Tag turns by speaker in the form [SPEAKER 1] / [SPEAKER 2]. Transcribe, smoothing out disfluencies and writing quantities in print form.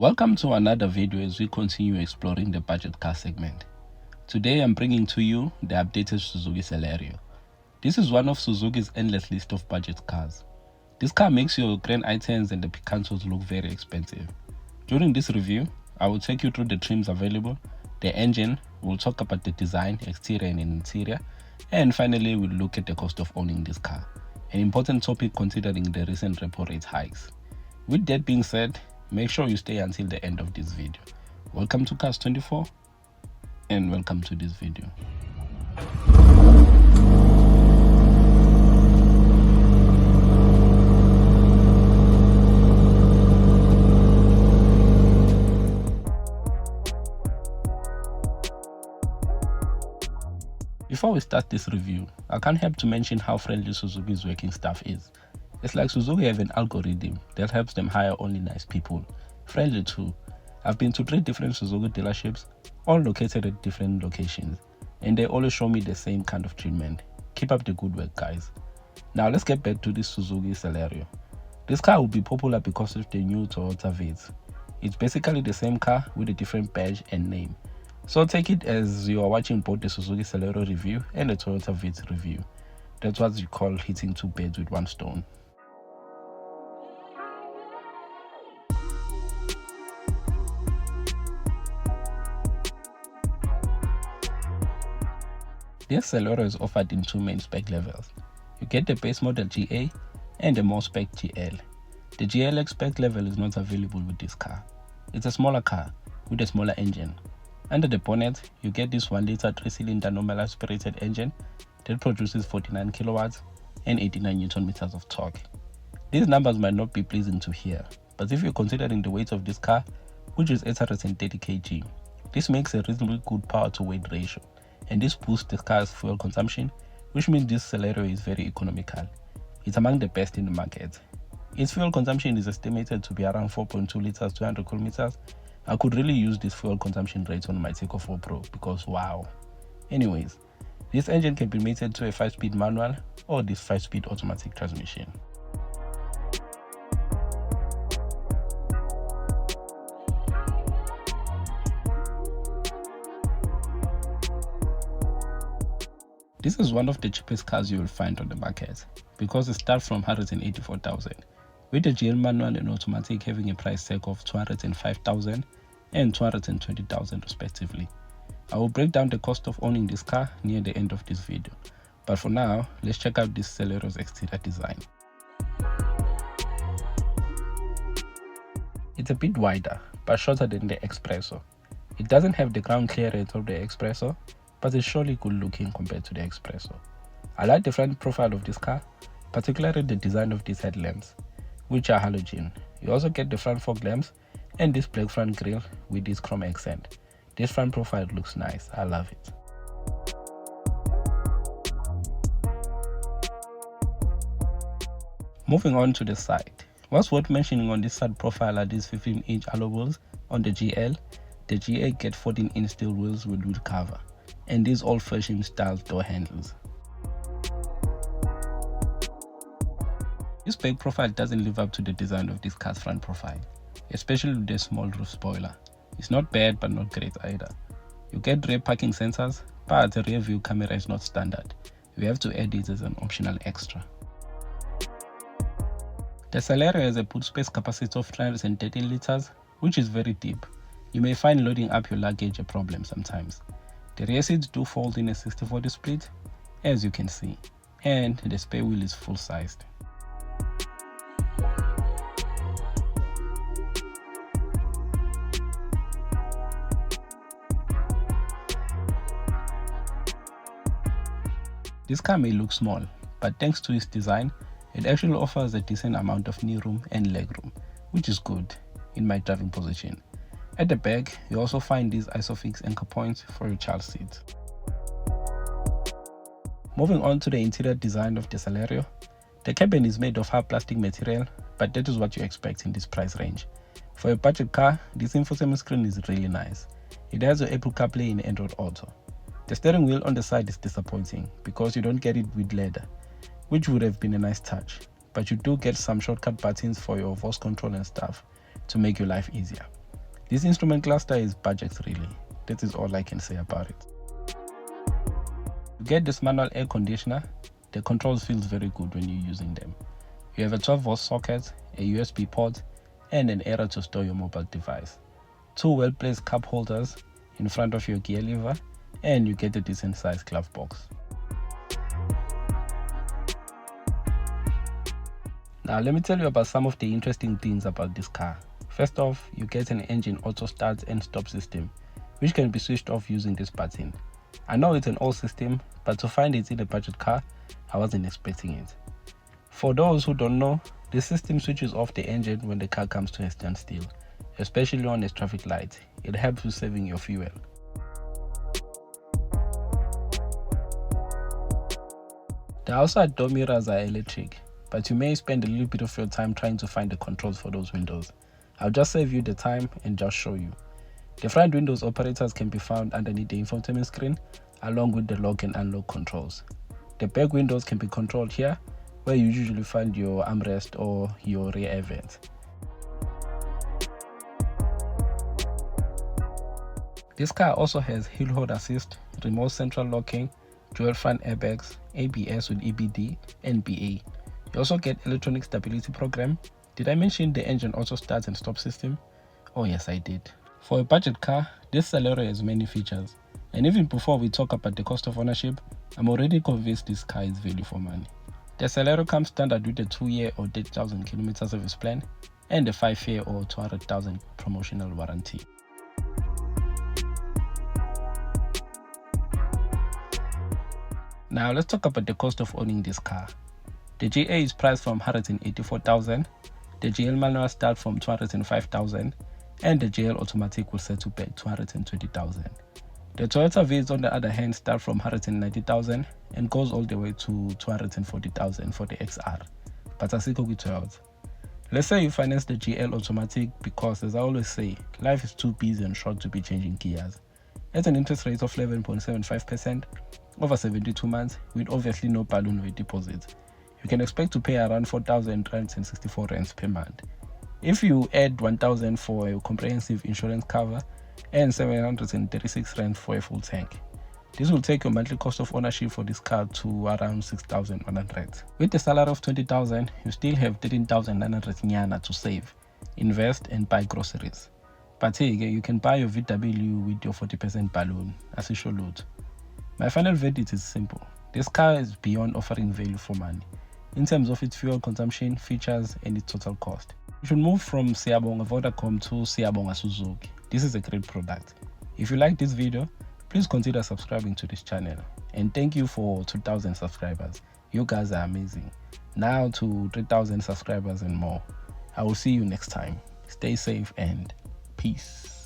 [SPEAKER 1] Welcome to another video as we continue exploring the budget car segment. Today I'm bringing to you the updated Suzuki Celerio. This is one of Suzuki's endless list of budget cars. This car makes your Grand i10s and the Picantos look very expensive. During this review, I will take you through the trims available, the engine, we'll talk about the design, exterior and interior, and finally we'll look at the cost of owning this car, an important topic considering the recent repo rate hikes. With that being said, make sure you stay until the end of this video. Welcome to Cars 24 and welcome to this video. Before we start this review, I can't help to mention how friendly Suzuki's working staff is. It's like Suzuki have an algorithm that helps them hire only nice people. Friendly too. I've been to 3 different Suzuki dealerships, all located at different locations, and they always show me the same kind of treatment. Keep up the good work, guys. Now let's get back to this Suzuki Celerio. This car will be popular because of the new Toyota Vitz. It's basically the same car with a different badge and name. So take it as you are watching both the Suzuki Celerio review and the Toyota Vitz review. That's what you call hitting 2 birds with 1 stone. This Celerio is offered in 2 main spec levels. You get the base model GA and the more spec GL. The GLX spec level is not available with this car. It's a smaller car with a smaller engine. Under the bonnet, you get this 1-liter 3-cylinder normal aspirated engine that produces 49 kilowatts and 89 newton meters of torque. These numbers might not be pleasing to hear, but if you're considering the weight of this car, which is 830 kg, this makes a reasonably good power to weight ratio, and this boosts the car's fuel consumption, which means this Celerio is very economical. It's among the best in the market. Its fuel consumption is estimated to be around 4.2 liters 200 kilometers. I could really use this fuel consumption rate on my Take 4 Pro because wow. Anyways, this engine can be mated to a 5-speed manual or this 5-speed automatic transmission. This is one of the cheapest cars you will find on the market because it starts from 184,000, with the GL manual and automatic having a price tag of 205,000 and 220,000 respectively. I will break down the cost of owning this car near the end of this video, but for now, let's check out this Celerio's exterior design. It's a bit wider, but shorter than the Espresso. It doesn't have the ground clearance of the Espresso, but it's surely good looking compared to the Espresso. I like the front profile of this car, particularly the design of these headlamps, which are halogen. You also get the front fog lamps and this black front grille with this chrome accent. This front profile looks nice, I love it. Moving on to the side. What's worth mentioning on this side profile are these 15-inch alloy wheels on the GL. The GA get 14-inch steel wheels with wood cover, and these old-fashioned style door handles. This back profile doesn't live up to the design of this car's front profile, especially with the small roof spoiler. It's not bad but not great either. You get rear parking sensors, but the rear view camera is not standard. You have to add it as an optional extra. The Celerio has a boot space capacity of 313 liters, which is very deep. You may find loading up your luggage a problem sometimes. The rear seats do fold in a 60-40 split, as you can see, and the spare wheel is full-sized. This car may look small, but thanks to its design, it actually offers a decent amount of knee room and legroom, which is good in my driving position. At the back, you also find these ISOFIX anchor points for your child seat. Moving on to the interior design of the Celerio, the cabin is made of hard plastic material, but that is what you expect in this price range. For a budget car, this infotainment screen is really nice. It has your Apple CarPlay and Android Auto. The steering wheel on the side is disappointing because you don't get it with leather, which would have been a nice touch, but you do get some shortcut buttons for your voice control and stuff to make your life easier. This instrument cluster is budget really. That is all I can say about it. To get this manual air conditioner, the controls feels very good when you're using them. You have a 12-volt socket, a USB port, and an area to store your mobile device. 2 well-placed cup holders in front of your gear lever, and you get a decent sized glove box. Now let me tell you about some of the interesting things about this car. First off, you get an engine auto start and stop system, which can be switched off using this button. I know it's an old system, but to find it in a budget car, I wasn't expecting it. For those who don't know, the system switches off the engine when the car comes to a standstill, especially on a traffic light. It helps with saving your fuel. The outside door mirrors are electric, but you may spend a little bit of your time trying to find the controls for those windows. I'll just save you the time and just show you. The front windows operators can be found underneath the infotainment screen, along with the lock and unlock controls. The back windows can be controlled here, where you usually find your armrest or your rear air vents. This car also has hill hold assist, remote central locking, dual front airbags, ABS with EBD and BA. You also get electronic stability program. Did I mention the engine auto start and stop system? Oh yes, I did. For a budget car, this Celerio has many features. And even before we talk about the cost of ownership, I'm already convinced this car is value for money. The Celerio comes standard with a 2-year or 30,000 km service plan and a 5-year or 200,000 promotional warranty. Now let's talk about the cost of owning this car. The GA is priced from 184,000, the GL manual start from 205,000, and the GL automatic will settle back 220,000. The Toyota Viz on the other hand start from 190,000 and goes all the way to 240,000 for the XR. But asikho Toyota. Let's say you finance the GL automatic because, as I always say, life is too busy and short to be changing gears. At an interest rate of 11.75% over 72 months, with obviously no balloon rate deposit, you can expect to pay around 4,364 rands per month. If you add 1,000 for a comprehensive insurance cover and 736 rand for a full tank, this will take your monthly cost of ownership for this car to around 6,100. With the salary of 20,000, you still have 13,900 nyana to save, invest and buy groceries. But hey, you can buy your VW with your 40% balloon, as you should load. My final verdict is simple. This car is beyond offering value for money in terms of its fuel consumption, features and its total cost. You should move from Siyabonga Vodacom to Siyabonga Suzuki. This is a great product. If you like this video, please consider subscribing to this channel. And thank you for 2,000 subscribers. You guys are amazing. Now to 3,000 subscribers and more. I will see you next time. Stay safe and peace.